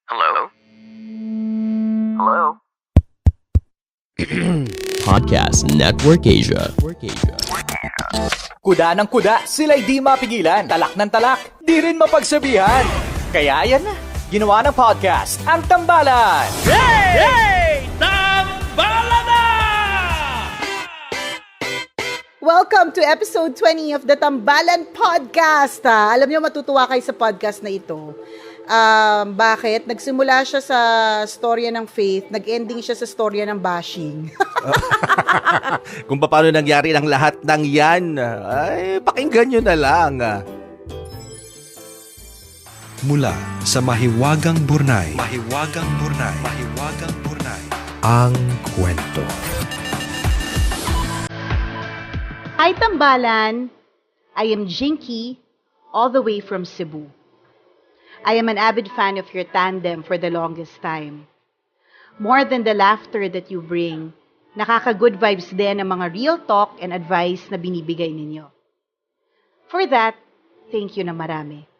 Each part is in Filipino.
Hello? Hello? Podcast Network Asia. Kuda ng kuda, sila'y di mapigilan. Talak ng talak, di rin mapagsabihan. Kaya yan na, ginawa ng podcast, ang Tambalan. Hey! Tambala na! Welcome to episode 20 of the Tambalan Podcast. Alam niyo, matutuwa kayo sa podcast na ito. Bakit? Nagsimula siya sa storya ng faith, nag-ending siya sa storya ng bashing. Kung paano nangyari ng lahat ng yan, ay pakinggan nyo na lang. Mula sa Mahiwagang Burnay, ang kwento. Hi Tambalan! I am Jinky, all the way from Cebu. I am an avid fan of your tandem for the longest time. More than the laughter that you bring, nakaka-good vibes din ang mga real talk and advice na binibigay ninyo. For that, thank you na marami.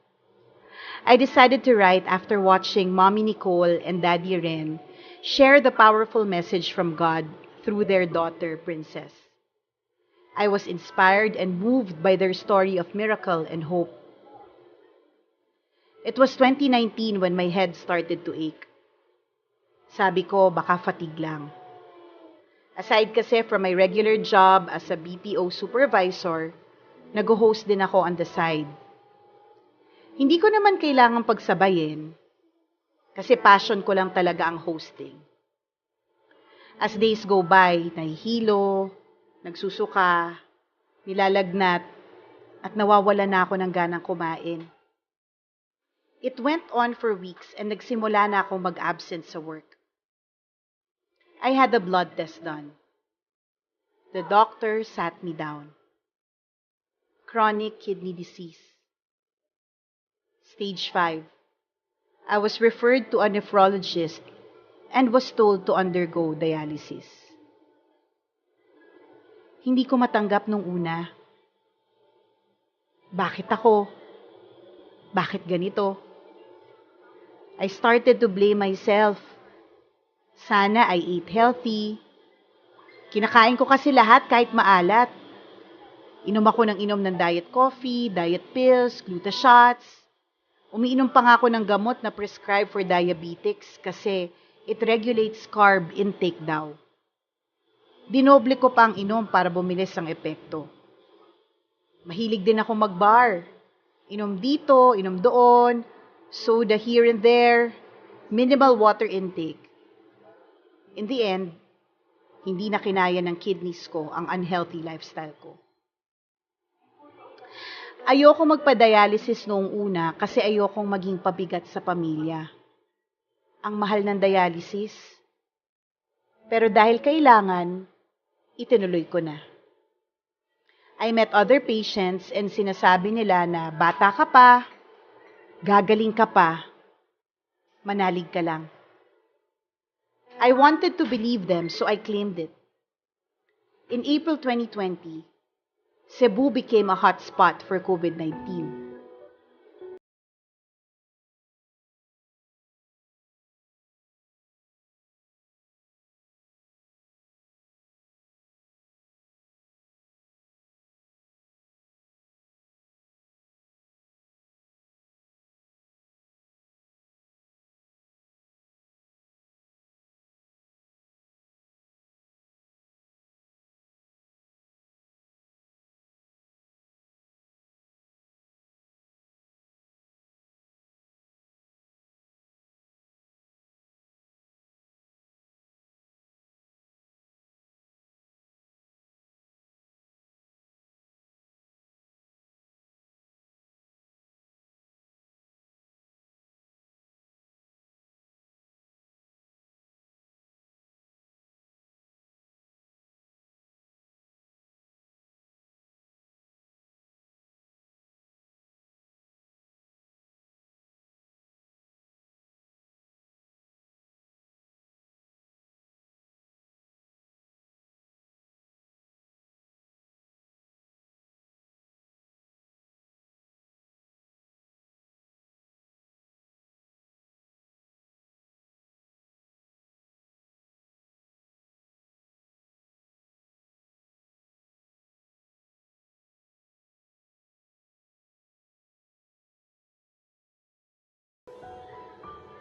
I decided to write after watching Mommy Nicole and Daddy Ren share the powerful message from God through their daughter, Princess. I was inspired and moved by their story of miracle and hope. It was 2019 when my head started to ache. Sabi ko, baka fatigue lang. Aside kasi from my regular job as a BPO supervisor, nag-host din ako on the side. Hindi ko naman kailangang pagsabayin kasi passion ko lang talaga ang hosting. As days go by, nahihilo, nagsusuka, nilalagnat, at nawawala na ako ng ganang kumain. It went on for weeks and nagsimula na akong mag-absent sa work. I had a blood test done. The doctor sat me down. Chronic kidney disease. Stage 5. I was referred to a nephrologist and was told to undergo dialysis. Hindi ko matanggap nung una. Bakit ako? Bakit ganito? I started to blame myself. Sana I ate healthy. Kinakain ko kasi lahat kahit maalat. Inom ako ng diet coffee, diet pills, gluta shots. Umiinom pa nga ako ng gamot na prescribed for diabetics kasi it regulates carb intake daw. Dinoble ko pa ang inom para bumilis ang epekto. Mahilig din ako mag-bar. Inom dito, inom doon, soda here and there, minimal water intake. In the end, hindi na kinaya ng kidneys ko ang unhealthy lifestyle ko. Ayoko magpa-dialysis noong una kasi ayokong maging pabigat sa pamilya. Ang mahal ng dialysis. Pero dahil kailangan, itinuloy ko na. I met other patients and sinasabi nila na bata ka pa, gagaling ka pa, manalig ka lang. I wanted to believe them so I claimed it. In April 2020, Cebu became a hotspot for COVID-19.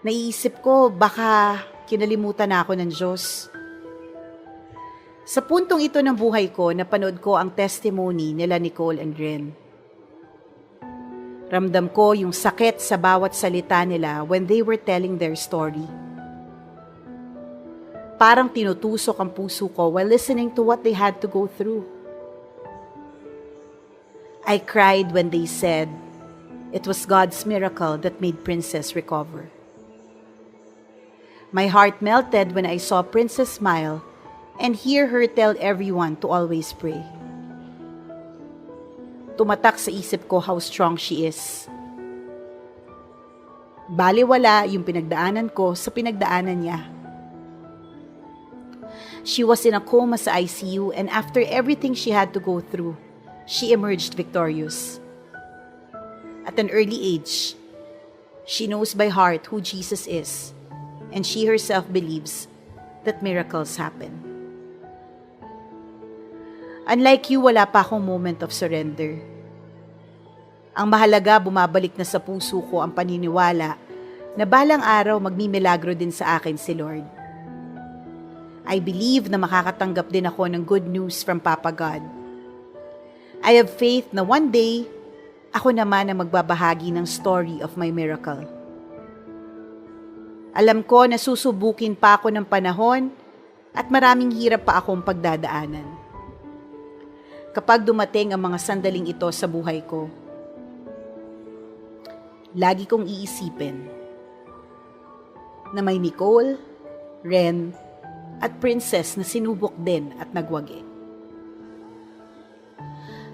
Naiisip ko baka kinalimutan na ako ng Diyos. Sa puntong ito ng buhay ko, napanood ko ang testimony nila Nicole and Ren. Ramdam ko yung sakit sa bawat salita nila when they were telling their story. Parang tinutusok ang puso ko while listening to what they had to go through. I cried when they said it was God's miracle that made Princess recover. My heart melted when I saw Princess smile and hear her tell everyone to always pray. Tumatak sa isip ko how strong she is. Baliwala yung pinagdaanan ko sa pinagdaanan niya. She was in a coma sa ICU and after everything she had to go through, she emerged victorious. At an early age, she knows by heart who Jesus is, and she herself believes that miracles happen. Unlike you, wala pa akong moment of surrender. Ang mahalaga, bumabalik na sa puso ko ang paniniwala na balang araw magmimilagro din sa akin si Lord. I believe na makakatanggap din ako ng good news from Papa God. I have faith na one day, ako naman ang magbabahagi ng story of my miracle. Alam ko na susubukin pa ako ng panahon at maraming hirap pa akong pagdadaanan. Kapag dumating ang mga sandaling ito sa buhay ko, lagi kong iisipin na may Nicole, Ren, at Princess na sinubok din at nagwagi.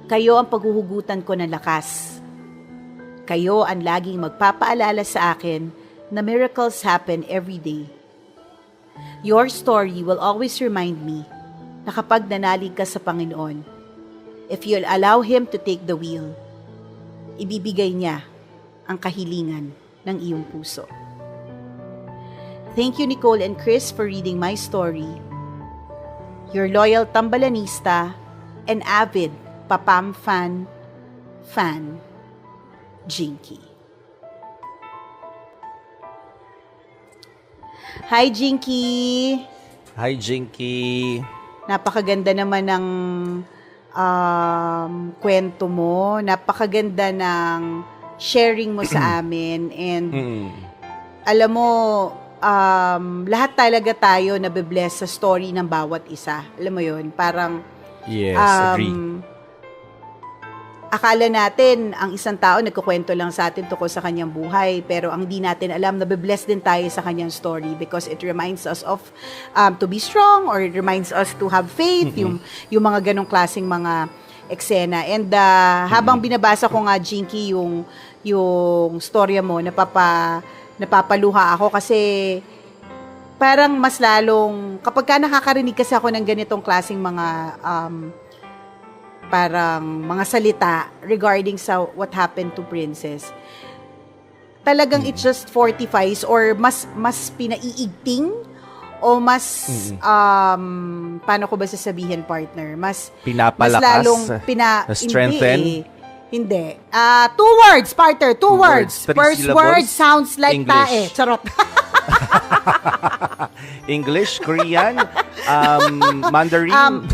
Kayo ang paghuhugutan ko ng lakas. Kayo ang laging magpapaalala sa akin na miracles happen every day. Your story will always remind me na kapag nanalig ka sa Panginoon, if you'll allow Him to take the wheel, ibibigay niya ang kahilingan ng iyong puso. Thank you, Nicole and Chris, for reading my story. Your loyal tambalanista and avid Papam fan, Jinky. Hi, Jinky! Hi, Jinky. Napakaganda naman ng kwento mo. Napakaganda ng sharing mo sa amin. And alam mo, lahat talaga tayo nabibless sa story ng bawat isa. Alam mo yun? Parang Yes, agree. Akala natin, ang isang tao nagkukwento lang sa atin tungkol sa kanyang buhay, pero ang di natin alam, nabibless din tayo sa kanyang story because it reminds us of to be strong, or it reminds us to have faith, yung mga ganong klaseng mga eksena. And habang binabasa ko nga, Jinky, yung storya mo, napapaluha ako kasi parang mas lalong, kapag ka nakakarinig kasi ako ng ganitong klaseng mga parang mga salita regarding sa what happened to Princess, talagang it just fortifies or mas pinaiigting o mas paano ko ba sasabihin, partner, mas Pinapalakas, mas lalong strengthen. hindi. Two words, partner, two words. Three First syllables. word sounds like tae. English. Charot. English, Korean, Mandarin.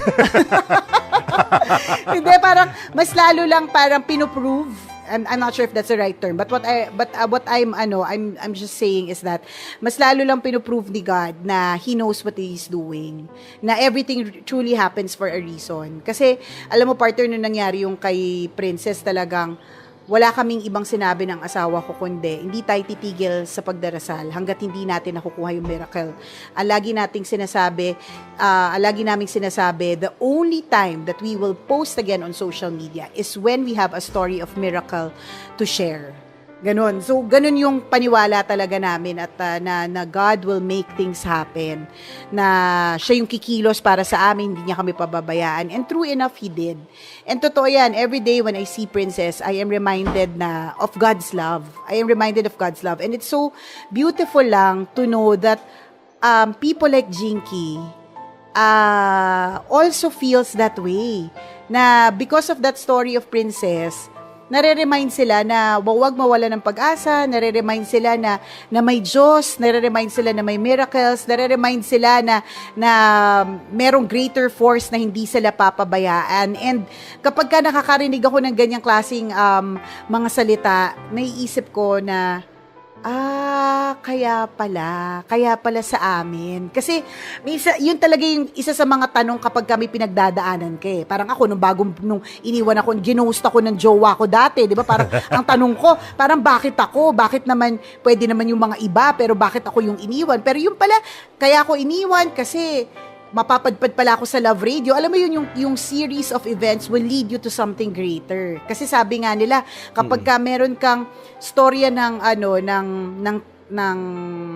Hindi, parang mas lalo lang parang pinoprove. I'm not sure if that's the right term, but I'm just saying is that mas lalo lang pinoprove ni God na He knows what He's doing, na everything truly happens for a reason. Kasi alam mo, partner, nung nangyari yung kay Princess, talagang wala kaming ibang sinabi ng asawa ko kundi hindi tayo titigil sa pagdarasal hanggat hindi natin nakukuha yung miracle. Lagi naming sinasabi, the only time that we will post again on social media is when we have a story of miracle to share. Ganon. So, ganon yung paniwala talaga namin at na God will make things happen. Na siya yung kikilos para sa amin, hindi niya kami pababayaan. And true enough, He did. And totoo yan, every day when I see Princess, I am reminded of God's love. I am reminded of God's love. And it's so beautiful lang to know that people like Jinky also feels that way. Na because of that story of Princess, nare-remind sila na huwag mawala ng pag-asa, nare-remind sila na may Diyos, nare-remind sila na may miracles, nare-remind sila na merong greater force na hindi sila papabayaan. And kapag ka nakakarinig ako ng ganyang klaseng mga salita, naiisip ko na kaya pala sa amin. Kasi, yun talaga yung isa sa mga tanong kapag kami pinagdadaanan ka eh. Parang ako, nung iniwan ako, ginost ako ng jowa ko dati, di ba? Parang, ang tanong ko, parang bakit ako? Bakit naman, pwede naman yung mga iba, pero bakit ako yung iniwan? Pero yung pala, kaya ako iniwan kasi, mapapadpad pala ako sa Love Radio. Alam mo yun, yung series of events will lead you to something greater. Kasi sabi nga nila, kapag ka meron kang storya ng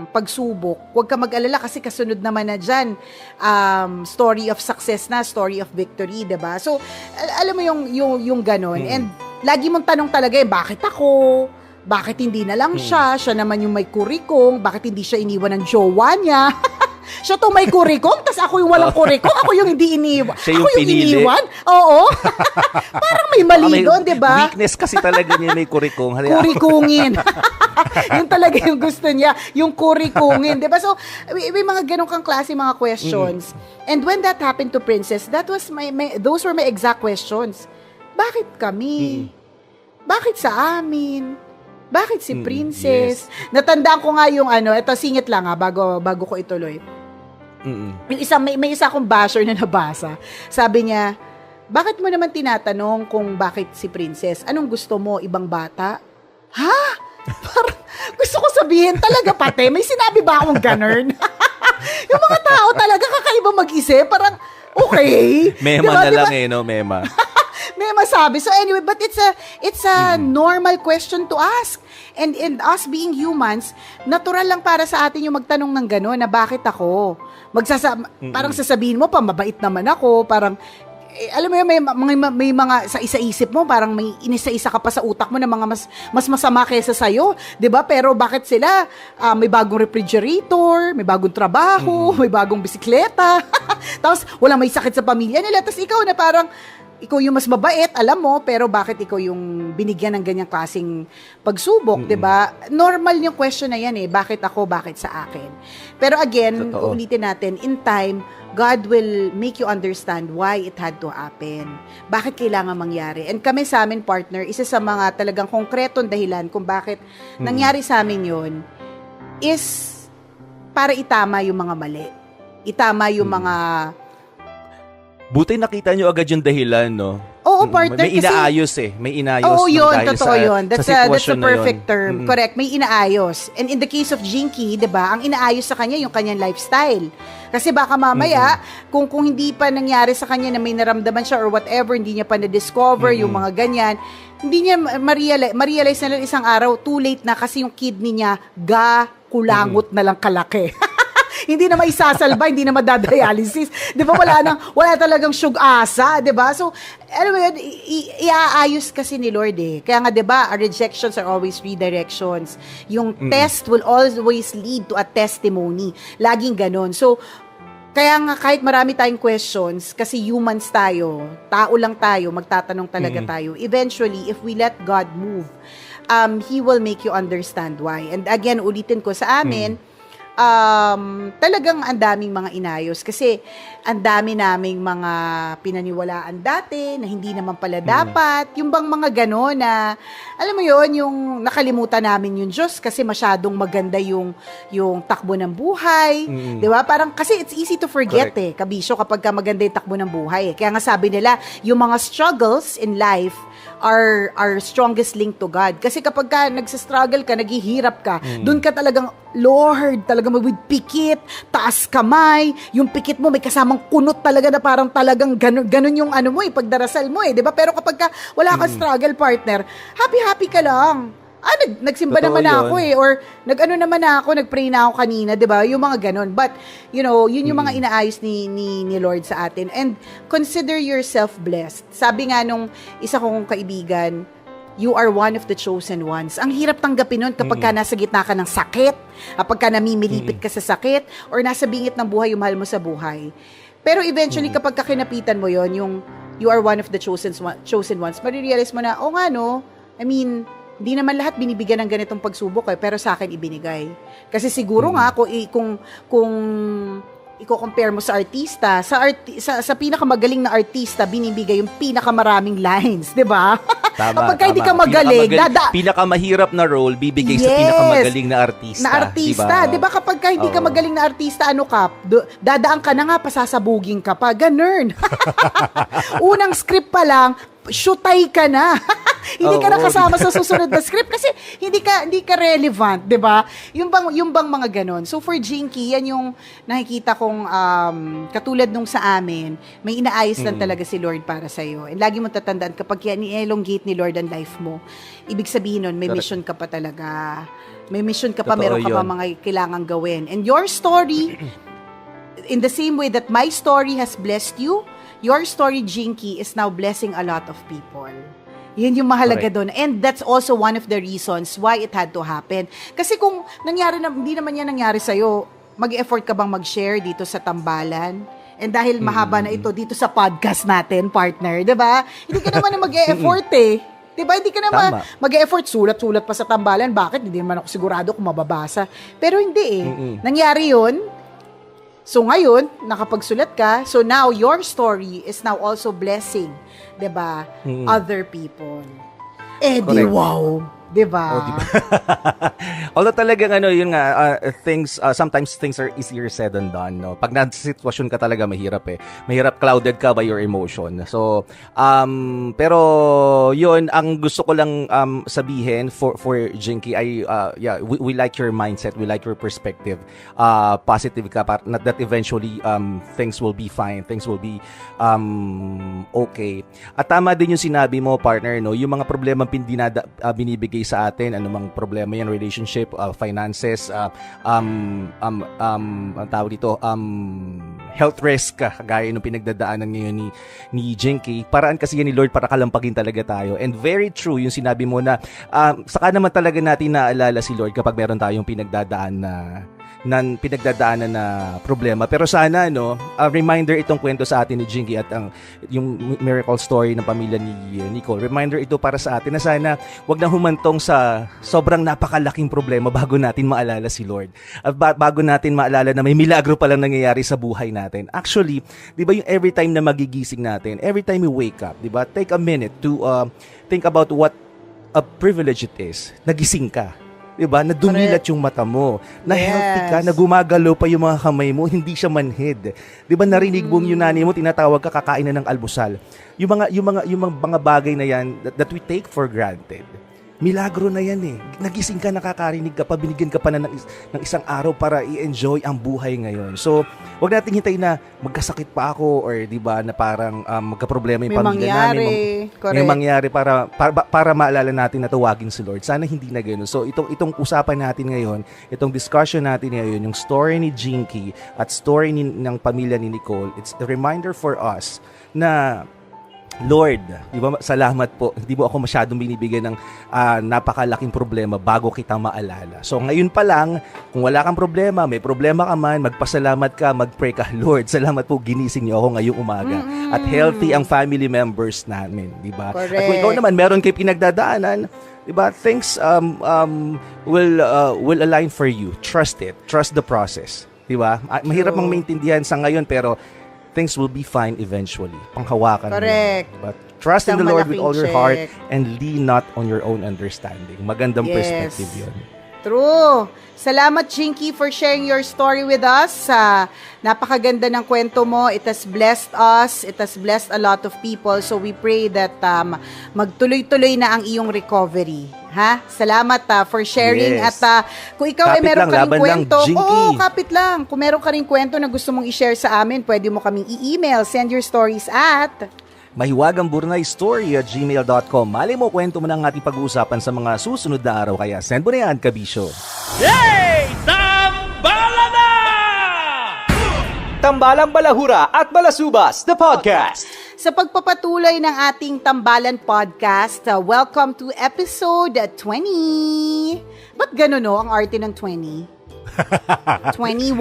pagsubok, huwag ka mag-alala kasi kasunod naman na dyan, story of success na, story of victory, diba? So, alam mo yung ganon. And lagi mong tanong talaga bakit ako? Bakit hindi na lang siya? Siya naman yung may kurikong. Bakit hindi siya iniwan ng jowa niya? Siya to may kurikong, tas ako yung walang kurikong, ako yung hindi iniwan. Siya yung ako yung pinili. iniwan? Oo. Parang may mali doon, di ba? Weakness kasi talaga niya may kurikong. Kurikungin. Yun talaga yung gusto niya, yung kurikungin, di ba? So, may mga ganun kang klase mga questions. And when that happened to Princess, those were my exact questions. Bakit kami? Bakit sa amin? Bakit si Princess? Yes. Natandaan ko nga yung ito singit lang bago ko ituloy. Yung may isa akong basher na nabasa. Sabi niya, bakit mo naman tinatanong kung bakit si Princess? Anong gusto mo? Ibang bata? Ha? Parang gusto ko sabihin talaga pati. May sinabi ba akong ganun? Yung mga tao talaga kakaiba mag-isip. Parang, okay. Mema diba? Lang no? Mema. May masabi. So anyway, but it's a normal question to ask. And us being humans, natural lang para sa atin yung magtanong ng gano'n na bakit ako? Parang sasabihin mo pa, mabait naman ako. Parang, alam mo yun, may mga sa isa-isip mo, parang may inisa-isa ka pa sa utak mo na mga mas masama kaysa sa'yo. 'Di ba? Pero bakit sila? May bagong refrigerator, may bagong trabaho, may bagong bisikleta. Tapos, wala may sakit sa pamilya nila. Tapos ikaw na parang, ikaw yung mas mabait, alam mo, pero bakit ikaw yung binigyan ng ganyang klaseng pagsubok, 'di ba? Normal yung question na yan bakit ako, bakit sa akin? Pero again, ulitin natin, in time, God will make you understand why it had to happen. Bakit kailangan mangyari? And kami sa amin, partner, isa sa mga talagang konkretong dahilan kung bakit nangyari sa amin yun is para itama yung mga mali. Itama yung mga... Buti nakita nyo agad yung dahilan, no? Oo, partner. May inaayos May inaayos. Oo, yun. Totoo yun. That's a perfect term. Mm-hmm. Correct. May inaayos. And in the case of Jinky, diba, ang inaayos sa kanya yung kanyang lifestyle. Kasi baka mamaya, kung hindi pa nangyari sa kanya na may naramdaman siya or whatever, hindi niya pa na-discover yung mga ganyan, hindi niya ma-realize na lang isang araw, too late na kasi yung kidney niya, kulangot na lang kalaki. Hindi na maisasalba, hindi na madadialysis. 'Di ba wala talagang syug-asa, 'di ba? So, alam mo yun, iaayos kasi ni Lord Kaya nga 'di ba, our rejections are always redirections. Yung test will always lead to a testimony. Laging ganon. So, kaya nga kahit marami tayong questions, kasi humans tayo, tao lang tayo, magtatanong talaga tayo. Eventually, if we let God move, He will make you understand why. And again, ulitin ko sa amin, talagang ang daming mga inayos kasi ang dami naming mga pinaniwalaan dati na hindi naman pala dapat, yung bang mga gano'n na alam mo yon, yung nakalimutan namin yung Diyos kasi masyadong maganda yung takbo ng buhay, di ba? Parang kasi it's easy to forget kabisyo kapag maganda yung takbo ng buhay kaya nga sabi nila yung mga struggles in life are our strongest link to God. Kasi kapag ka nagsistruggle ka, naghihirap ka, doon ka talagang, Lord, talagang with pikit, taas kamay, yung pikit mo may kasamang kunot talaga na parang talagang ganun yung pagdarasal mo di ba? Pero kapag ka wala kang struggle partner, happy ka lang. Nagsimba naman ako or nagpray na ako kanina, 'di ba? Yung mga ganun. But, yun yung mga inaayos ni Lord sa atin. And consider yourself blessed. Sabi nga nung isa kong kaibigan, you are one of the chosen ones. Ang hirap tanggapin nun kapag ka nasa gitna ka ng sakit, kapag ka namimilipit ka sa sakit, or nasa bingit ng buhay, yung mahal mo sa buhay. Pero eventually, kapag ka kinapitan mo yon, yung you are one of the chosen ones, marirealize mo na, I mean, hindi naman lahat binibigyan ng ganitong pagsubok pero sa akin ibinigay. Kasi siguro nga kung i-compare mo sa artista, sa pinakamagaling na artista, binibigay yung pinakamaraming lines, 'di ba? Tama, Kapag hindi ka magaling, pinakamahirap na role bibigay sa Yes. pinakamagaling na artista. Na artista, 'di ba? Kapag hindi ka Oo. magaling na artista, ano ka? Dadaan ka na nga, pasasabugin ka pa, ganun. Unang script pa lang, shootay ka na. Hindi ka na kasama sa susunod na script kasi hindi ka relevant, 'di ba? Yung bang mga ganon. So for Jinky, yan yung nakikita kong katulad nung sa amin, may inaayos lang talaga si Lord para sa iyo. And lagi mo tatandaan kapag yan i-elongate ni Lord ang life mo, ibig sabihin nun, may Correct. mission ka pa talaga. May mission ka pa, Totoo meron ka pa yun. mga kailangang gawin. And your story, in the same way that my story has blessed you, your story, Jinky, is now blessing a lot of people. Yun yung mahalaga doon. And that's also one of the reasons why it had to happen. Kasi kung hindi naman yan nangyari sa'yo, mag-effort ka bang mag-share dito sa Tambalan? And dahil mahaba na ito dito sa podcast natin, partner, di ba? Hindi ka naman na mag-effort eh. Di ba? Hindi ka na Tama. mag-effort, sulat-sulat pa sa Tambalan. Bakit? Hindi naman ako sigurado kung mababasa. Pero hindi eh. Nangyari yun. So ngayon, nakapagsulat ka. So now, your story is now also blessing, 'di ba? Other people. Eh di Correct. wow, 'di ba? Oh, diba? Although talagang yun nga, sometimes things are easier said than done, no? Pag nasa sitwasyon ka talaga, mahirap eh. Mahirap, clouded ka by your emotion. So, pero yun, ang gusto ko lang sabihin for Jinky, we like your mindset, we like your perspective. Positive ka, not that eventually things will be fine, things will be okay. At tama din yung sinabi mo, partner, no? Yung mga problema binibigay sa atin, anumang problema yan, relationship, finances, ang tawag dito, health risk, kagaya nung pinagdadaanan ngayon ni Jinky. Paraan kasi yan ni Lord para kalampagin talaga tayo. And very true yung sinabi mo na saka naman talaga natin naalala si Lord kapag meron tayong pinagdadaanan na problema. Pero sana reminder itong kwento sa atin ni Jinky at yung miracle story ng pamilya ni Nicole. Reminder ito para sa atin na sana wag na humantong sa sobrang napakalaking problema bago natin maalala si Lord. At bago natin maalala na may milagro pa lang nangyayari sa buhay natin. Actually, 'di ba yung every time na magigising natin, every time we wake up, 'di ba? Take a minute to think about what a privilege it is. Nagising ka. Diba? Na dumilat yung mata mo. Na healthy ka, na gumagalaw pa yung mga kamay mo, hindi siya manhid. Diba narinig mo yung nanay mo, tinatawag ka, kakain na ng almusal. Yung mga bagay na yan that we take for granted. Milagro na yan eh. Nagising ka, nakakarinig ka pa, binigyan ka pa ng isang araw para i-enjoy ang buhay ngayon. So, wag nating hintayin na magkasakit pa ako or di ba na parang magka-problema yung pamilya namin. May mangyari para maalala natin na tawagin si Lord. Sana hindi na ganoon. So, itong usapan natin ngayon, itong discussion natin ngayon, yung story ni Jinky at story ng pamilya ni Nicole, it's a reminder for us na Lord, di ba, salamat po. Hindi mo ako masyadong binibigyan ng napakalaking problema bago kita maalala. So ngayon pa lang, kung wala kang problema, may problema ka man, magpasalamat ka, mag-pray ka, Lord, salamat po ginising niyo ako ngayong umaga. At healthy ang family members namin, di ba? At kung ikaw naman, meron kayo pinagdadaanan, di ba, things will align for you. Trust it. Trust the process. Di ba? Mahirap mang maintindihan sa ngayon, pero things will be fine eventually. Panghawakan mo. Correct. But trust in the Isang Lord with all your heart malaking check. and lean not on your own understanding. Magandang Yes. perspective yun. True. Salamat, Jinky, for sharing your story with us. Napakaganda ng kwento mo. It has blessed us. It has blessed a lot of people. So we pray that magtuloy-tuloy na ang iyong recovery. Ha? Salamat for sharing. Yes. At kung ikaw ay Kapit meron lang, ka ring laban lang, kwento, Jinky. kapit lang. Kung meron ka ring kwento na gusto mong i-share sa amin, pwede mo kaming i-email. Send your stories at mahiwagangburnay@gmail.com. Mali mo, kwento mo na ang ating pag-uusapan sa mga susunod na araw. Kaya send mo na yan, Kabisyo. Yay! Tambala na! Tambalang Balahura at Balasubas, the podcast. sa pagpapatuloy ng ating Tambalan Podcast. Welcome to episode 20. Ba't gano'n ang arte ng 20? 21,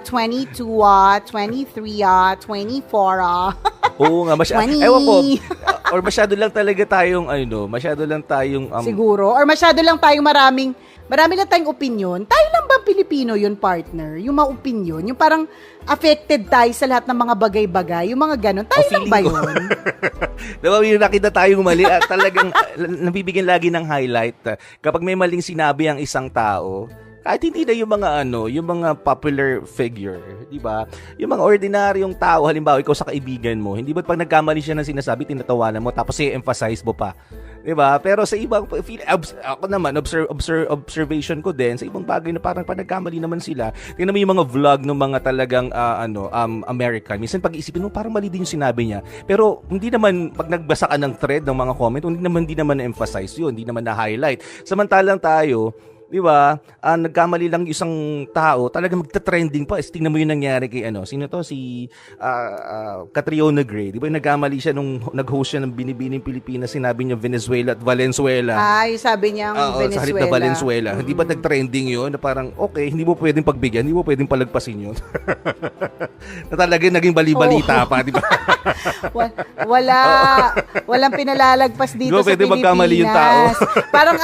22, 23, 24. Oo nga, 20. ewan ko, Or masyado lang talaga tayong masyado lang tayong Siguro. Or masyado lang tayong marami lang tayong opinion. Tayo lang ba Pilipino yun, partner? Yung mga opinion, yung parang affected tayo sa lahat ng mga bagay-bagay, yung mga ganun. Tayo lang ba yun? Diba, yung nakita tayong mali, talagang nabibigyan lagi ng highlight. Kapag may maling sinabi ang isang tao, kahit hindi na yung mga popular figure, di ba? Yung mga ordinaryong tao, halimbawa ikaw sa kaibigan mo, hindi ba pag nagkamali siya ng sinasabi, tinatawanan mo, tapos i-emphasize mo pa, di ba? Pero sa ibang, ako naman, observation ko din, sa ibang bagay na parang pag nagkamali naman sila, tingnan mo yung mga vlog ng mga talagang, American. Minsan pag-iisipin mo, parang mali din yung sinabi niya. Pero hindi naman, pag nagbasa ka ng thread ng mga comment, hindi naman na-emphasize yun, hindi naman na-highlight. Samantalang tayo, di ba? Nagkamali lang isang tao, talagang magta-trending pa. Tingnan mo yung nangyari kay sino to? Si Catriona Gray. Di ba nagkamali siya nung nag-host siya ng Binibining Pilipinas, sinabi niya Venezuela at Valenzuela. Ay, sabi niya Venezuela. Sa halip na Valenzuela. Hindi ba nag-trending yun? Na parang, okay, hindi mo pwedeng pagbigyan, hindi mo pwedeng palagpasin yun. Na talagang naging bali-balita pa, di ba? Walang pinalalagpas dito sa pwede Pilipinas. Magkamali yung tao. Parang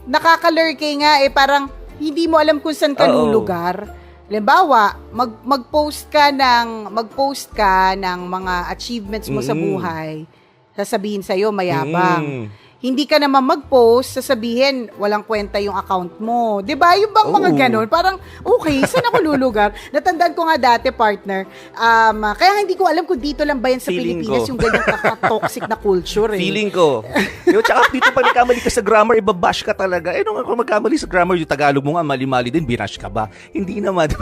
nakaka-lurky nga parang hindi mo alam kung saan ka lulugar. Halimbawa, mag-post ka ng mga achievements mo sa buhay. Sasabihin sa'yo, mayabang. Hindi ka naman mag-post, sasabihin, walang kwenta yung account mo. Diba? Yung bang mga ganun? Parang, okay, saan ako lulugar? Natandaan ko nga dati, partner. Kaya hindi ko alam kung dito lang ba yan sa Pilipinas yung ganyan toxic na culture. Feeling ko. Tsaka dito pag nagkamali ka sa grammar, ibabash ka talaga. Nung ako magkamali sa grammar, yung Tagalog mo nga, mali-mali din, binash ka ba? Hindi naman.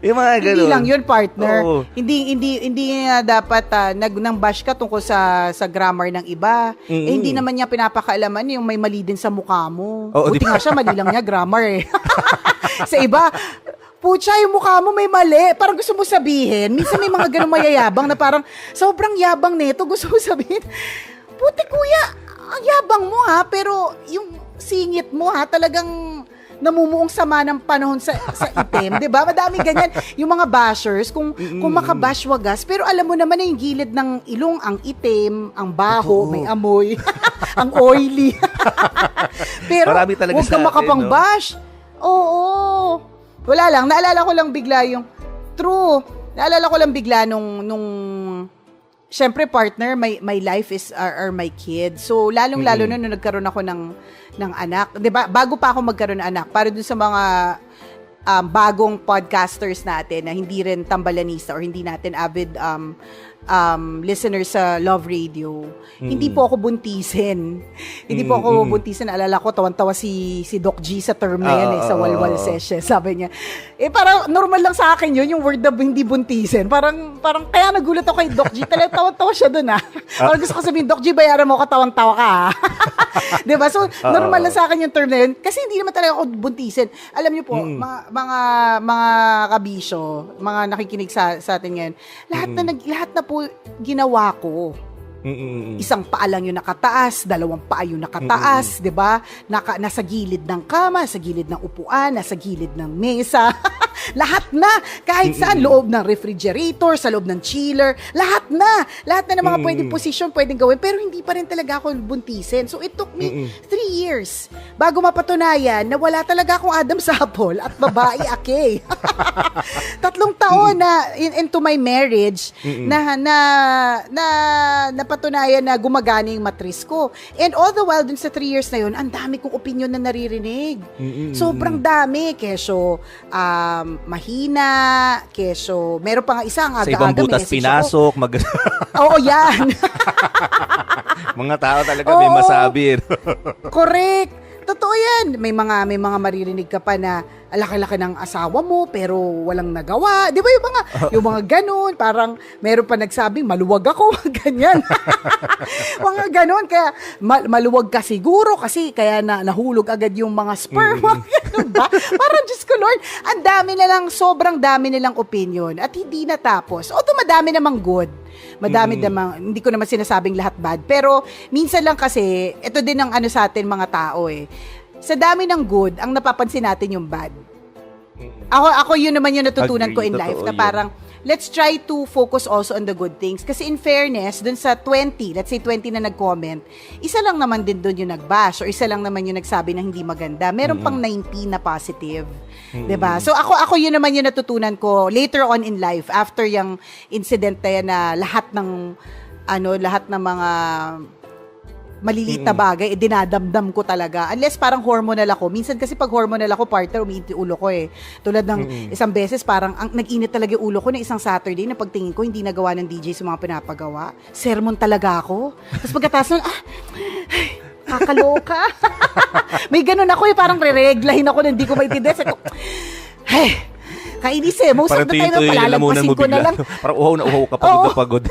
Yung mga ganun. Hindi lang yun, partner. Hindi nga dapat nang bash ka tungkol sa grammar ng iba. Hindi naman niya pinapakaalaman yung may mali din sa mukha mo. Buti nga siya, mali lang niya grammar Sa iba, pucha, yung mukha mo may mali. Parang gusto mo sabihin, minsan may mga ganun mayayabang na parang sobrang yabang nito. Gusto mo sabihin, puti kuya, ang yabang mo pero yung singit mo talagang namumuong sama ng panahon sa itim, 'di ba? Madami ganyan yung mga bashers kung makabash wagas, pero alam mo naman na yung gilid ng ilong ang itim, ang baho, may amoy, ang oily. Pero huwag kang makapang-bash. Oo. Wala lang, naalala ko lang bigla nung syempre partner, my life is are my kids. So lalong-lalo na nung nagkaroon ako ng anak, 'di ba? Bago pa ako magkaroon ng anak, para dun sa mga bagong podcasters natin na hindi rin tambalanista or hindi natin avid listeners sa Love Radio, hindi po ako buntisin. Hindi po ako buntisin. Alala ko, tawan-tawa si Doc G sa term na yan sa Walwal Session. Sabi niya, parang normal lang sa akin yun, yung word na hindi buntisin. Parang kaya nagulat ako kay Doc G. Talagang tawan-tawa siya dun Parang gusto ko sabihin, Doc G, bayaran mo ka, tawan-tawa ka diba? So, normal lang sa akin yung term na yun. Kasi hindi naman talaga ako buntisin. Alam niyo po, mga kabisyo, mga nakikinig sa atin ngayon, lahat na po ginawa ko. Isang paa lang yung nakataas, dalawang paa yung nakataas, 'di ba? Nasa gilid ng kama, sa gilid ng upuan, nasa gilid ng mesa. Lahat na, kahit saan, loob ng refrigerator, sa loob ng chiller, lahat na ng mga pwedeng position, pwedeng gawin, pero hindi pa rin talaga ako buntisin. So it took me 3 years bago mapatunayan na wala talaga akong Adam's apple at babae ake. 3 taon na into my marriage na napatunayan na gumagana yung matris ko. And all the while dun sa 3 years na yun, ang dami kong opinion na naririnig. Sobrang dami. Keso, mahina, keso, meron pa nga isa, ang aga-aga. Sa ibang butas pinasok. Oo, yan. Mga tao talaga may masabi. Correct. Totoo yan. May mga maririnig ka pa na laki-laki ng asawa mo pero walang nagawa. Di ba yung mga ganun, parang meron pa nagsabing maluwag ako, ganyan. Mga ganun, kaya maluwag ka siguro kasi kaya nahulog agad yung mga sperm. Ganun ba? Parang Diyos ko Lord, sobrang dami nilang opinion at hindi natapos. Although madami namang good. Madami namang, hindi ko naman sinasabing lahat bad. Pero minsan lang kasi, ito din ang sa atin mga tao sa dami ng good, ang napapansin natin yung bad. Ako yun naman yung natutunan ko in life, na parang let's try to focus also on the good things. Kasi in fairness, dun sa 20, let's say 20 na nag-comment, isa lang naman din dun yung nag-bash or isa lang naman yung nagsabi na hindi maganda. Meron pang 19 na positive. 'Di ba? So ako yun naman yung natutunan ko later on in life after yung incident na yan na lahat ng mga maliliit na bagay, dinadamdam ko talaga. Unless parang hormonal ako. Minsan kasi pag hormonal ako, partner, umiinit yung ulo ko eh. Tulad ng isang beses, parang nag-init talaga yung ulo ko na isang Saturday na pagtingin ko, hindi nagawa ng DJ sa mga pinapagawa. Sermon talaga ako. Tapos pagkatapos nun, kakaloka. May ganun ako eh, parang re-reglahin ako na hindi ko maintindihan. Sabi ko, kainis eh. Most of the time, palalagpasin ko na lang. Parang uhaw na uhaw ka, pagod na pagod.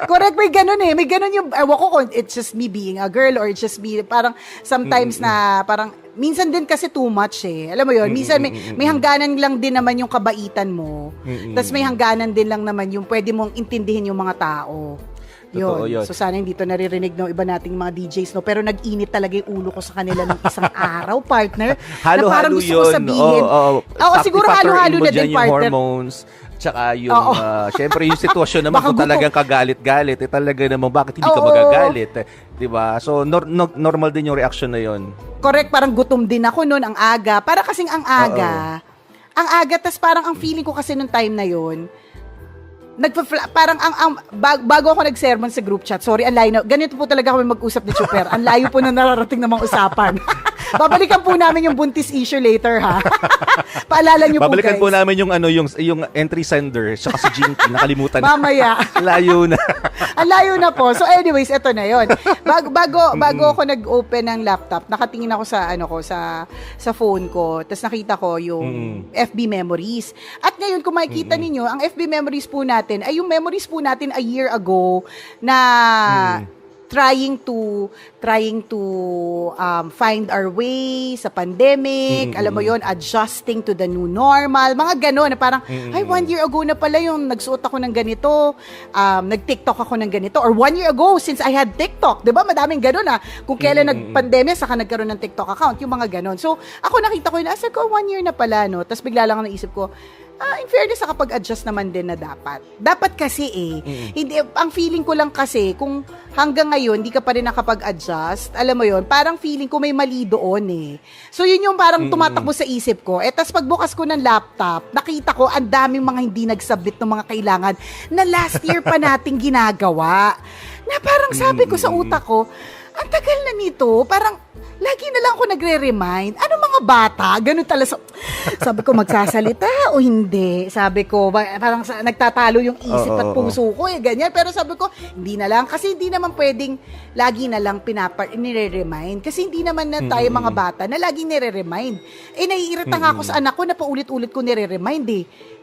Correct, may ganun eh. May ganun yung, ewan ko kung it's just me being a girl or it's just me, parang sometimes na, parang, minsan din kasi too much eh. Alam mo yun, minsan may hangganan lang din naman yung kabaitan mo. Tapos may hangganan din lang naman yung pwede mong intindihin yung mga tao. Yun. So sana hindi to naririnig ng iba nating mga DJs, no? Pero nag-init talaga yung ulo ko sa kanila ng isang araw, partner. Halo-halo na parang gusto ko sabihin. Siguro halo-halo na din, partner. Yung hormones, tsaka yung, syempre yung sitwasyon naman kung talagang kagalit-galit, talaga naman, bakit hindi ka magagalit? Diba? So, normal din yung reaction na yun. Correct, parang gutom din ako noon, ang aga. Para kasing ang aga, tas parang ang feeling ko kasi nung time na yun, parang bago ako nag-sermon sa group chat, sorry, ang layo na, ganito po talaga kami mag-usap ni Chuper, ang layo po na nararating ng mga usapan. Babalikan po namin yung buntis issue later, ha? Paalala nyo po, guys. Babalikan po namin yung entry sender, saka si Jinky, nakalimutan. Mamaya. Layo na. Ang layo na po. So anyways, eto na yon. Bago ako nag-open ng laptop, nakatingin ako sa phone ko, tapos nakita ko yung FB memories. At ngayon, kung makikita ninyo, ang FB memories po natin ay yung memories po natin a year ago na trying to find our way sa pandemic, alam mo yon, adjusting to the new normal, mga gano'n na parang, ay, 1 year ago na pala yung nagsuot ako ng ganito, nag-TikTok ako ng ganito, or 1 year ago since I had TikTok, di ba? Madaming gano'n kung kailan nag-pandemya, saka nagkaroon ng TikTok account, yung mga gano'n. So, ako nakita ko yun, asa ko, 1 year na pala, no? Tapos bigla lang naisip ko, in fairness, nakapag-adjust naman din na dapat. Dapat kasi hindi, ang feeling ko lang kasi, kung hanggang ngayon, hindi ka pa rin nakapag-adjust, alam mo yon, parang feeling ko may mali doon eh. So, yun yung parang tumatakbo sa isip ko. Tas pagbukas ko ng laptop, nakita ko, ang daming mga hindi nag-submit ng mga kailangan na last year pa nating ginagawa. Na parang sabi ko sa utak ko, ang tagal na nito, parang lagi na lang ako nagre-remind. Ano mga bata? Ganun talaga. Sabi ko, magsasalita o hindi? Sabi ko, parang nagtatalo yung isip at puso ko ganyan. Pero sabi ko, hindi na lang. Kasi hindi naman pwedeng lagi na lang nire-remind. Kasi hindi naman na tayo mga bata na laging nire-remind. Naiirita nga ako sa anak ko na paulit-ulit ko nire-remind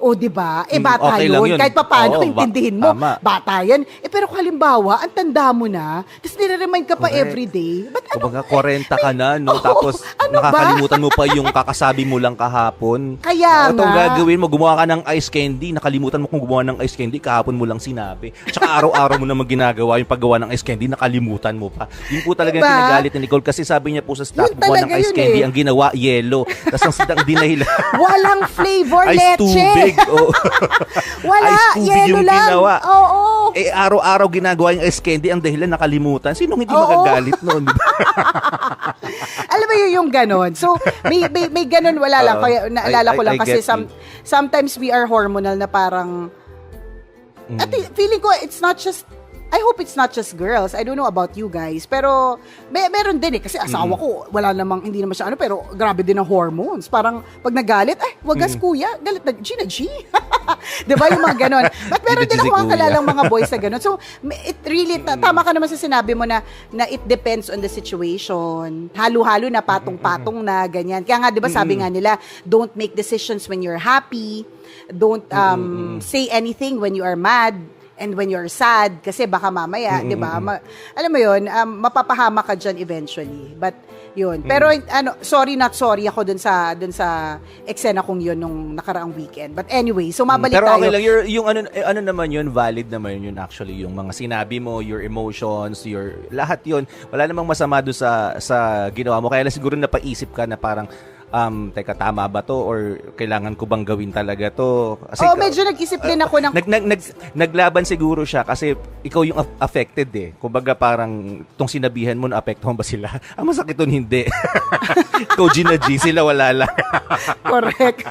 O, diba? Bata okay yun. Kahit paano intindihin mo. Tama. Bata yan. Pero halimbawa, ang tanda mo na, tapos nire-remind ka pa everyday. Kumbaga, 40 ka na, no? Tapos, nakakalimutan mo pa yung kakasabi mo lang kahapon. Kaya nga. Itong gagawin mo, gumawa ka ng ice candy, nakalimutan mo kung gumawa ng ice candy, kahapon mo lang sinabi. Tsaka araw-araw mo naman ginagawa yung paggawa ng ice candy, nakalimutan mo pa. Yun po talaga yung pinagalit ni Nicole kasi sabi niya po sa staff, gumawa ng ice candy, ang ginawa, yellow. Tapos ang dinahilan. Walang flavor, ice leche. tubig. Wala, ice tubig yelo yung lang. ginawa. Oo. Araw-araw ginagawa yung ice candy, ang dahilan nakalimutan. Sinong hindi magagalit noon? Alam mo yung ganon. So, may ganon, wala lang. Kaya naalala ko lang kasi sometimes we are hormonal na parang, at feeling ko, it's not just, I hope it's not just girls. I don't know about you guys. Pero, meron din kasi asawa ko, hindi naman siya pero grabe din ang hormones. Parang, pag nagalit, wagas kuya, galit na, Gina G. Diba yung mga ganon? But meron din ako mga kalalang mga boys na ganon. So, it really, tama ka naman sa sinabi mo na it depends on the situation. Halo-halo na, patong-patong na, ganyan. Kaya nga, diba sabi nga nila, don't make decisions when you're happy. Don't say anything when you are mad. And when you're sad, kasi baka mamaya, di ba? Alam mo yun, mapapahama ka dyan eventually. But, yun. Pero, not sorry ako dun sa eksena kong yun nung nakaraang weekend. But anyway, so mabalik pero tayo. Pero okay lang, yung ano naman yun, valid naman yun actually. Yung mga sinabi mo, your emotions, lahat yun. Wala namang masama doon sa ginawa mo. Kaya lang siguro napaisip ka na parang, teka, tama ba to or kailangan ko bang gawin talaga to? Kasi, medyo nag-isip din ako ng... naglaban siguro siya kasi ikaw yung affected eh. Kumbaga parang tong sinabihan mo, naapektuhan ba sila? Ang masakit nun, hindi. Ikaw, Gina G, sila wala lang. Correct.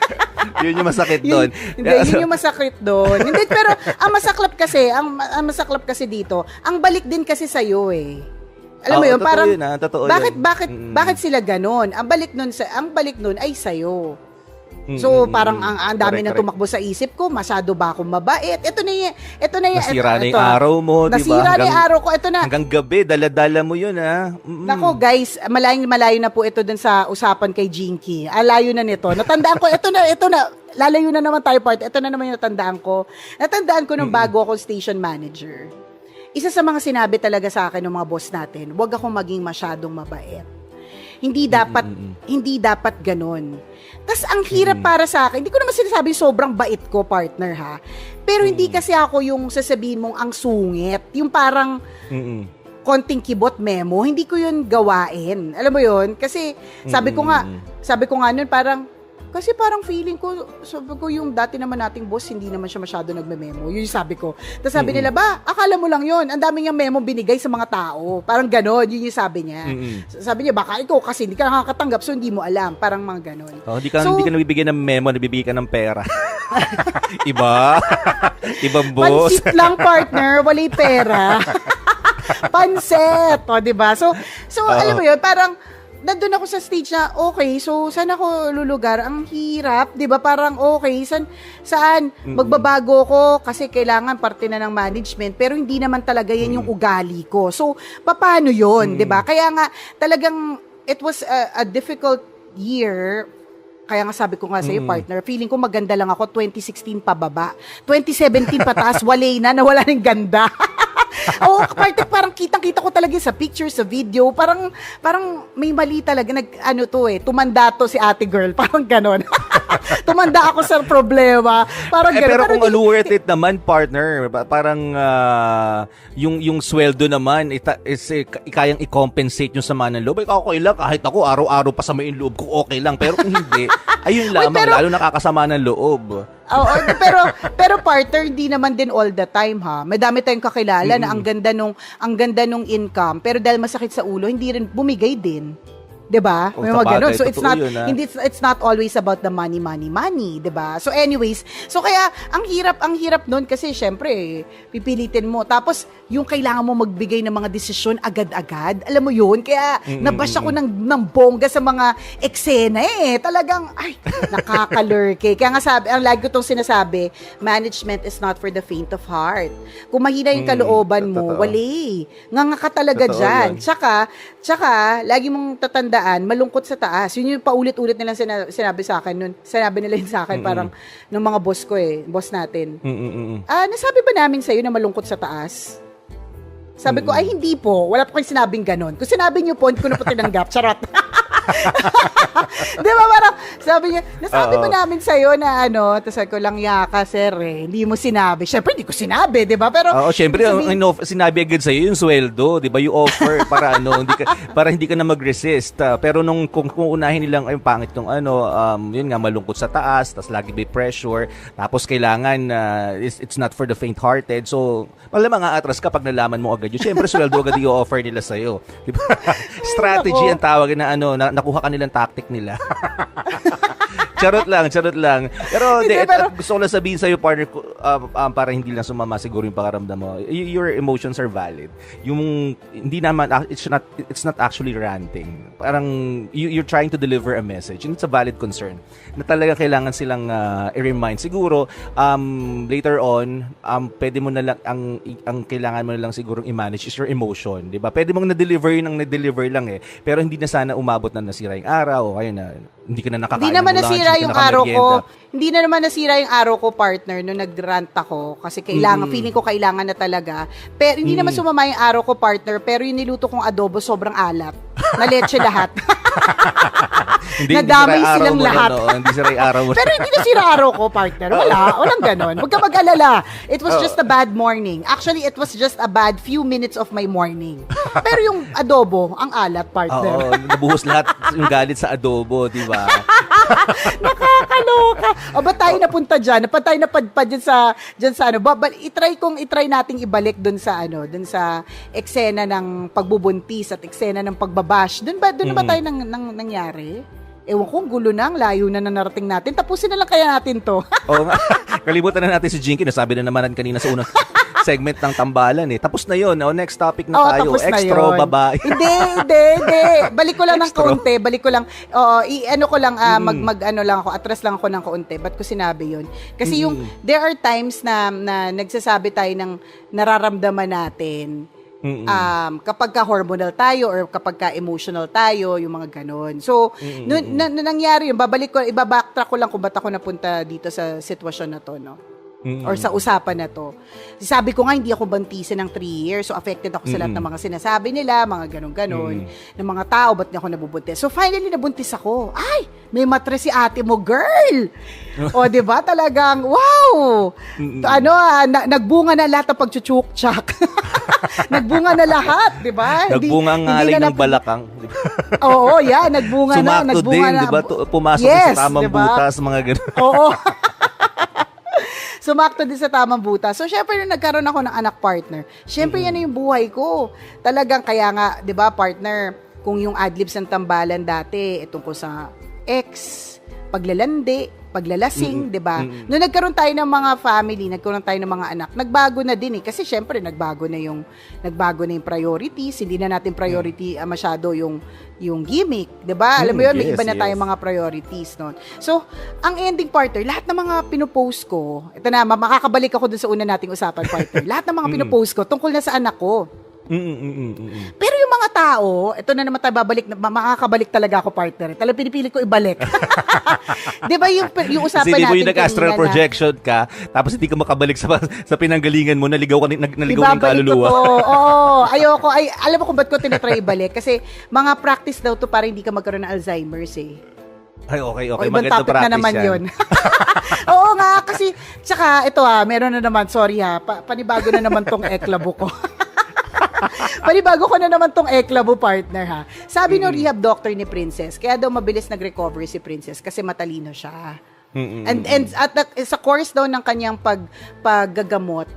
Yun yung masakit doon. Yun yung masakit doon. Hindi, pero ang masaklap kasi dito, ang balik din kasi sa'yo eh. Alam mo yun, parang yun, totoo bakit sila ganon? Ang balik nun ay sa'yo. So parang ang dami na tumakbo sa isip ko, masyado ba akong mabait? Ito na yan. Nasira na yung araw mo, di ba? Nasira na yung araw ko. Ito na. Hanggang gabi, dala-dala mo yun, ha? Nako guys, malayo na po ito dun sa usapan kay Jinky. Alayo na nito. Natandaan ko, ito na. Lalayo na naman tayo part. Ito na naman yung natandaan ko. Natandaan ko nung bago ako station manager. Isa sa mga sinabi talaga sa akin ng mga boss natin, huwag akong maging masyadong mabait. Hindi dapat ganun. Tas ang hirap para sa akin, hindi ko naman sinasabi sobrang bait ko, partner ha. Pero hindi kasi ako yung sasabihin mong ang sungit. Yung parang konting kibot memo, hindi ko yun gawain. Alam mo yun? Kasi sabi ko nga nun parang, kasi parang feeling ko, sabi ko yung dati naman nating boss, hindi naman siya masyado nagme-memo. Yun yung sabi ko. Tapos sabi nila, akala mo lang yun. Ang dami niyang memo binigay sa mga tao. Parang ganon, yun yung sabi niya. Sabi niya, baka ikaw kasi hindi ka nakakatanggap, so hindi mo alam. Parang mga ganon. Hindi ka nabibigyan ng memo, nabibigyan ka ng pera. Iba? Ibang boss. Pansit lang, partner. Walay pera. Pansit. O, diba? So alam mo yun, parang, nandun ako sa stage na, okay, so saan ako lulugar? Ang hirap, di ba? Parang okay, saan? Magbabago ko kasi kailangan parte na ng management, pero hindi naman talaga yan yung ugali ko. So, paano yun, di ba? Kaya nga, talagang, it was a difficult year. Kaya nga sabi ko nga sa'yo, partner, feeling ko maganda lang ako 2016 pababa. 2017 pataas, nawala ng ganda. Parang kitang-kita ko talaga sa picture, sa video, parang may mali talaga, tumanda to si ate girl, parang ganon. Tumanda ako sa problema, parang ganon. Pero kung worth it naman, partner, parang yung sweldo naman, kayang i-compensate yung sama ng loob. Okay lang, kahit ako, araw-araw pa sa may loob ko, okay lang. Pero kung hindi, ayun lamang, lalo nakakasama ng loob. Pero partner, hindi naman din all the time ha. Madami tayong kakilala na ang ganda nung income, pero dahil masakit sa ulo, hindi rin bumigay din. 'Di ba? May mga ganun. So it's not always about the money, 'di ba? So anyways, kaya ang hirap noon kasi syempre pipilitin mo. Tapos yung kailangan mo magbigay ng mga desisyon agad-agad. Alam mo 'yun? Kaya nabash ako ng bongga sa mga eksena eh. Talagang nakakalurke. Kaya nga ang lagi ko tong sinasabi, management is not for the faint of heart. Kung mahina yung kalooban mo, wali. Nganga ka talaga diyan. Tsaka lagi mong tatanda malungkot sa taas. Yun yung paulit-ulit nilang sinabi sa akin nun. Sinabi nila yun sa akin parang ng mga boss ko boss natin. Nasabi ba namin sa'yo na malungkot sa taas? Sabi ko, ay hindi po. Wala po kayong sinabing ganon. Kung sinabi niyo po, hindi ko na po tinanggap. Charot. Di ba parang, sabi niya, nasabi ba namin sa'yo na tapos sabi ko lang, yaka sir hindi mo sinabi. Siyempre, hindi ko sinabi, di ba? Pero, siyempre, sinabi agad sa'yo yung sweldo, di ba? You offer para para hindi ka na mag-resist. Pero kung unahin nilang, ay pangit tong yun nga, malungkot sa taas, tapos lagi may pressure, tapos kailangan, it's not for the faint-hearted. So, malamang aatras ka pag nalaman mo agad yun. Siyempre, sweldo agad yung offer nila sa'yo. Di ba? Strategy ang tawag na nakuha ka nilang tactic nila. Charot lang. Pero gusto ko lang sabihin sa'yo, partner, para hindi lang sumama siguro yung pakaramdam mo. Your emotions are valid. Yung hindi naman, it's not actually ranting. Parang you're trying to deliver a message, and it's a valid concern na talaga kailangan silang i-remind. Siguro later on, pwede mo na lang ang kailangan mo na lang siguro i-manage is your emotion, 'di ba? Pwede mong na-deliver lang pero hindi na sana umabot na nasira yung araw o kaya na hindi ka na nakakain. Hindi naman nasira yung araw ko. hindi na naman nasira yung araw ko, partner, nung nag-rant ako kasi feeling ko kailangan na talaga. Pero hindi naman sumama yung araw ko, partner, pero yung niluto kong adobo sobrang alat. Na leche lahat. Nadamay silang lahat. Hindi sira yung araw mo. Pero hindi na sira araw ko, partner. Walang ganon. Huwag ka mag-alala. It was just a bad morning. Actually, it was just a bad few minutes of my morning. Pero yung adobo, ang alat, partner. Oo, nabuhos lahat yung galit sa adobo, di ba? Nakakaloka. O ba tayo napunta dyan? Ba tayo napadpad dyan sa ano? I-try nating ibalik dun sa eksena ng pagbubuntis at eksena ng pagbabash. Doon ba tayo nangyari? Ewan ko, gulo na, ang layo na narating natin. Tapusin na lang kaya natin to. Oo nga. Kalimutan na natin si Jinky. Nasabi na naman kanina sa unang segment ng tambalan eh. Tapos na yun. Next topic na tayo. Tapos na Extra yun. babae. Hindi. Balik ko lang ng kaunti. Atras lang ako ng kaunti. Ba't ko sinabi yun? Kasi there are times na nagsasabi tayo ng nararamdaman natin. Kapag ka hormonal tayo or kapag ka emotional tayo, yung mga ganon. So, nangyari yun, ibabacktrack ko lang kung ba't ako napunta dito sa sitwasyon na to, no? Or sa usapan na to. Sabi ko nga, hindi ako bantisan ng 3 years, so affected ako sa lahat ng mga sinasabi nila, mga ganon-ganon, ng mga tao, ba't niya ako nabubuntis? So, finally, nabuntis ako. Ay, may matres si ate mo, girl! O, diba? Talagang, wow! Nagbunga na lahat ng pagchuchuk-chak. Nagbunga na lahat, di ba? Nagbunga ang ngalay ng balakang. Oo, yeah, nagbunga na. Sumakto din, di ba? Pumasok sa tamang butas, mga gano'n. Oo. Sumakto din sa tamang butas. So, syempre, nung nagkaroon ako ng anak partner, syempre, yan na yung buhay ko. Talagang, kaya nga, di ba, partner, kung yung adlibs ng tambalan dati, tungkol sa ex, paglalandi, paglalasing, 'di ba? Nung nagkaroon tayo ng mga family, nagkaroon tayo ng mga anak, nagbago na din eh kasi syempre nagbago na yung priorities, hindi na natin priority masyado yung gimmick, 'di ba? Alam mo 'yun, may iba na tayong mga priorities noon. So, ang ending partner, lahat ng mga pinopost ko, ito na makakabalik ako dun sa una nating usapan partner. Lahat ng mga pinopost ko tungkol na sa anak ko. Pero yung mga tao, ito na naman tayo makakabalik talaga ako, partner. Talagang pinipili ko ibalik. Di ba yung usapan natin? Kasi di mo yung kanina nag-astral projection ka, tapos hindi ka makabalik sa pinanggalingan mo, naligaw yung kaluluwa. Oo, ayoko. Alam mo kung ba't ko tinatry ibalik? Kasi mga practice daw to para hindi ka magkaroon ng Alzheimer's eh. Ay, okay. Ibang Maganda topic na naman yan. yun. Oo nga, kasi, tsaka, ito meron na naman, sorry panibago na naman tong eklabo ko. Panibago ko na naman tong eklabo, partner, ha. Sabi ng rehab doctor ni Princess, kaya daw mabilis nag-recovery si Princess kasi matalino siya. And sa course daw ng kanyang paggagamot,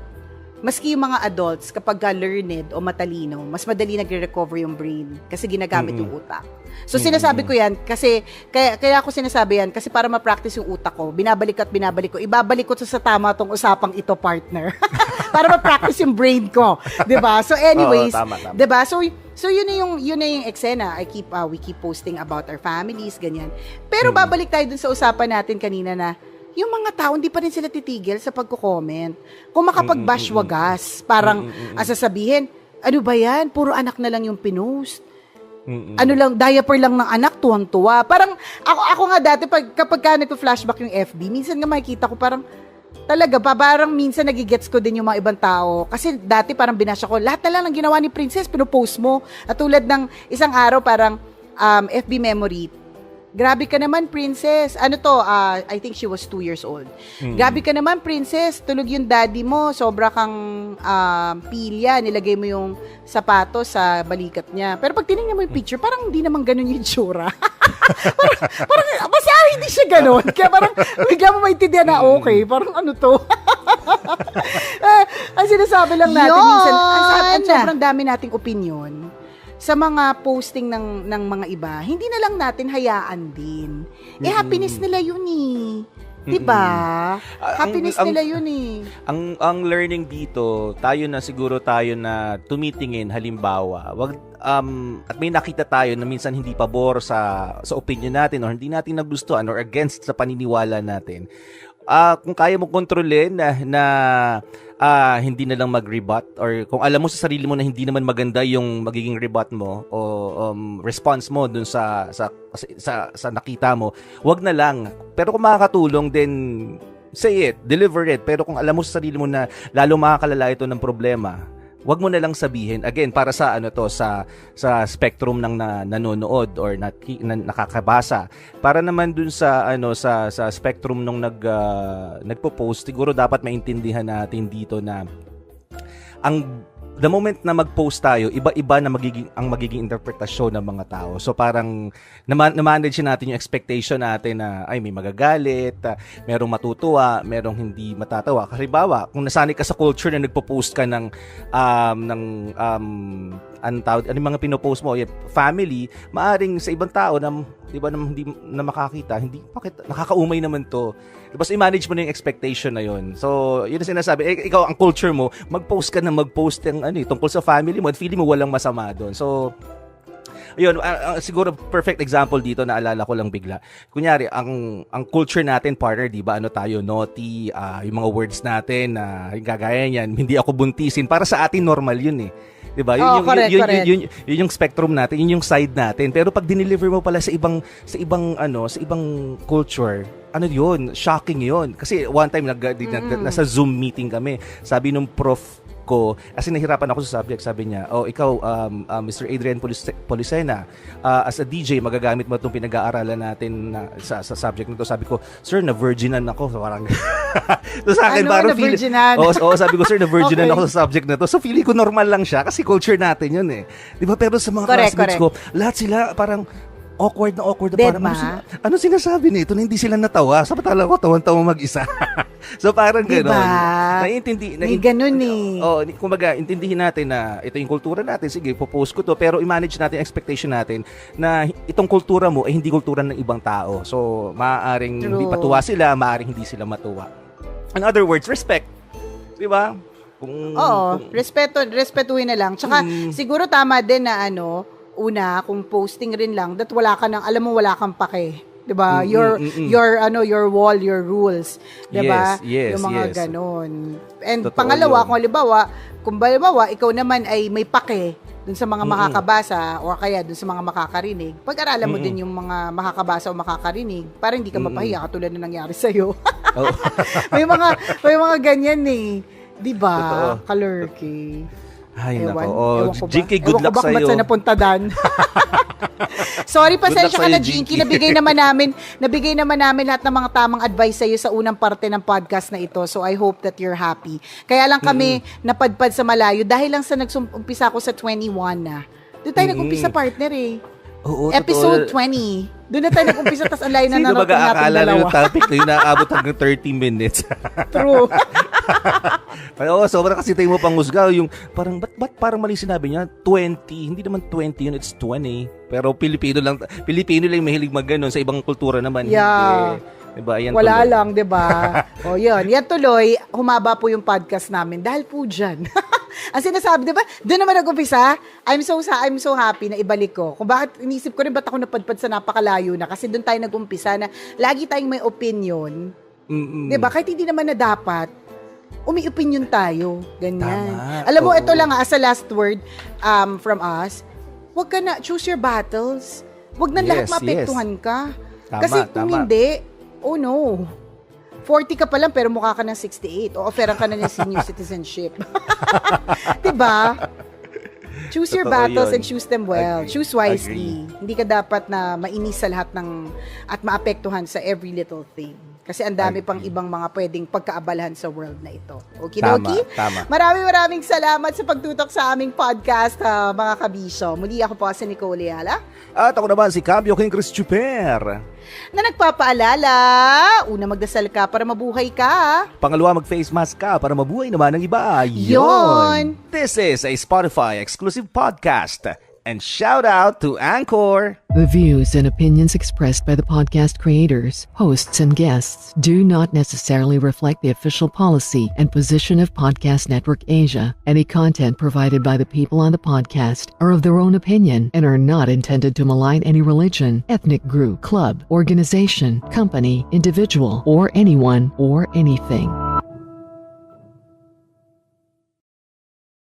maski yung mga adults, kapag learned o matalino, mas madali nagre-recover yung brain kasi ginagamit yung utak. So, sinasabi ko yan kasi, kaya ako sinasabi yan kasi para ma-practice yung utak ko, binabalik ko, ibabalik ko sa tama tong usapang ito, partner. Para ma-practice yung brain ko. Diba? So, anyways, tama. diba? So yun na yung eksena. We keep posting about our families, ganyan. Pero babalik tayo dun sa usapan natin kanina na yung mga tao, hindi pa rin sila titigil sa pagko-comment. Kung makapag-bash wagas, parang sasabihin, ano ba yan? Puro anak na lang yung pinost. Ano lang, diaper lang ng anak, tuwang-tuwa. Parang, ako nga dati, kapag ka nagpo-flashback yung FB, minsan nga makikita ko parang, talaga, parang minsan nagigets ko din yung mga ibang tao. Kasi dati parang binasya ko, lahat na lang ng ginawa ni Princess, pinopost mo. At tulad ng isang araw, parang FB memory, grabe ka naman, Princess. Ano to? I think she was 2 years old. Grabe ka naman, Princess. Tulog yung daddy mo. Sobra kang pilya. Nilagay mo yung sapatos sa balikat niya. Pero pag tinignan mo yung picture, parang hindi naman ganun yung tsura. parang basta hindi siya ganun. Kaya parang bigla mo maintindihan na okay. Parang ano to? Ang sinasabi lang natin minsan, ang sobrang dami nating opinion sa mga posting ng mga iba, hindi na lang natin hayaan din. Happiness nila yun eh. Diba? Happiness nila yun eh. Ang learning dito, tayo na tumitingin, halimbawa, at may nakita tayo na minsan hindi pabor sa opinion natin or hindi natin nagustuhan or against sa paniniwala natin. Kung kaya mo kontrolin na hindi na lang mag-rebut, or kung alam mo sa sarili mo na hindi naman maganda yung magiging rebut mo o response mo dun sa nakita mo, wag na lang. Pero kung makakatulong, then say it, deliver it. Pero kung alam mo sa sarili mo na lalo makakalala ito ng problema, wag mo na lang sabihin. Again, para sa sa spectrum ng nanonood or nakakabasa. Para naman dun sa sa spectrum nung nagpo-post, siguro dapat maintindihan natin dito na the moment na mag-post tayo, iba-iba na magiging interpretasyon ng mga tao. So parang na-manage natin yung expectation natin na ay may magagalit, merong matutuwa, merong hindi matatawa. Halimbawa, kung nasanay ka sa culture na nagpo-post ka ng mga pinopost mo, family, maaring sa ibang tao na di ba hindi na makakita, bakit nakakaumay naman to. Diba, so i-manage mo na yung expectation na yun. So, yun ang sinasabi. Ikaw, ang culture mo, mag-post ka na mag-post ng tungkol sa family mo at feeling mo walang masama doon. So, yun, siguro perfect example dito, naalala ko lang bigla. Kunyari, ang culture natin, partner, di ba, tayo, naughty, yung mga words natin, yung gagaya niyan, hindi ako buntisin. Para sa atin, normal yun eh. Diba? Yun yung spectrum natin, yun yung side natin. Pero pag dineliver mo pala sa ibang culture, yun, shocking yun. Kasi one time nasa Zoom meeting kami. Sabi nung prof ko, kasi nahirapan ako sa subject, sabi niya, ikaw, Mr. Adrian Policena, as a DJ, magagamit mo itong pinag-aaralan natin sa subject nito. Sabi ko, sir, na-virginan ako. So, parang, so, sa akin, parang na-virginan? Sabi ko, sir, na-virginan ako sa subject na to. So, feeling ko normal lang siya, kasi culture natin yun eh. Di ba? Pero sa mga classmates ko, lahat sila parang, awkward na parang ano sinasabi nito na hindi sila natawa. Samantala ko tawan-tawa mag-isa. So parang gano'n. Diba? May gano'n eh. Kumbaga, intindihin natin na ito yung kultura natin. Sige, popost ko to. Pero i-manage natin expectation natin na itong kultura mo ay hindi kultura ng ibang tao. So, maaaring hindi patuwa sila, maaaring hindi sila matuwa. In other words, respect. Di ba? Respetuhin na lang. Tsaka, siguro tama din na una, kung posting rin lang, that wala kang pake. 'Di ba? Your wall, your rules. 'Di ba? Yes, yung mga ganon. And totoo pangalawa, yun. kung halimbawa, ikaw naman ay may pake dun sa mga makakabasa o kaya dun sa mga makakarinig, pag-aralan mo din yung mga makakabasa o makakarinig para hindi ka mapahiya katulad na nangyari sa'yo. may mga ganyan eh. 'Di ba? Kalurky. Ay, nako. Jinky, good luck sa'yo. Ewan ko ba saan napunta dan? Sorry, pasensya ka na, Jinky. Nabigay naman namin lahat ng mga tamang advice sa'yo sa unang parte ng podcast na ito. So, I hope that you're happy. Kaya lang kami napadpad sa malayo dahil lang sa nag-umpisa ako sa 21 na. Doon tayo nag-umpisa, partner eh. Oo, episode 20. Doon na tayo nag-umpisa, tas ang layo na nanonood natin dalawa. Sino mag-aakala na yung topic na yun nakaabot hanggang 30 minutes? True. Oo, sobrang kasi tayo mo pangusga. Yung parang, ba't parang mali sinabi niya? 20. Hindi naman 20 yun, it's 20. Pero Pilipino lang mahilig mag-ganon. Sa ibang kultura naman. Yeah. Hindi. Diba? Yan wala tuloy. lang, diba? O yun. Yan tuloy, humaba po yung podcast namin dahil po dyan. Ang sinasabi, diba? Doon naman nag-umpisa, I'm so happy na ibalik ko. Kung bakit, inisip ko rin ba't ako napadpad sa napakalayo na. Kasi doon tayo nag-umpisa na lagi tayong may opinion. Diba? Kahit hindi naman na dapat, umi-opinion tayo. Ganyan. Tama. Alam mo, ito lang as a last word from us, wag ka na, choose your battles. Wag na lahat maapektuhan ka. Kasi kung hindi, oh no. 40 ka pa lang pero mukha ka ng 68 o offeran ka na ng senior citizenship. Diba? Choose your battles and choose them well. Choose wisely. Hindi ka dapat na mainis sa lahat at maapektuhan sa every little thing. Kasi ang dami pang ibang mga pwedeng pagkaabalahan sa world na ito. Okidoki? Tama. Maraming salamat sa pagtutok sa aming podcast, mga kabisyo. Muli ako po si Nicole Ayala. At ako naman si Cambio King Chris Chuper. Na nagpapaalala, una magdasal ka para mabuhay ka. Pangalawa, mag-face mask ka para mabuhay naman ng iba. Yon! This is a Spotify exclusive podcast. And shout out to Anchor. The views and opinions expressed by the podcast creators, hosts, and guests do not necessarily reflect the official policy and position of Podcast Network Asia. Any content provided by the people on the podcast are of their own opinion and are not intended to malign any religion, ethnic group, club, organization, company, individual, or anyone or anything.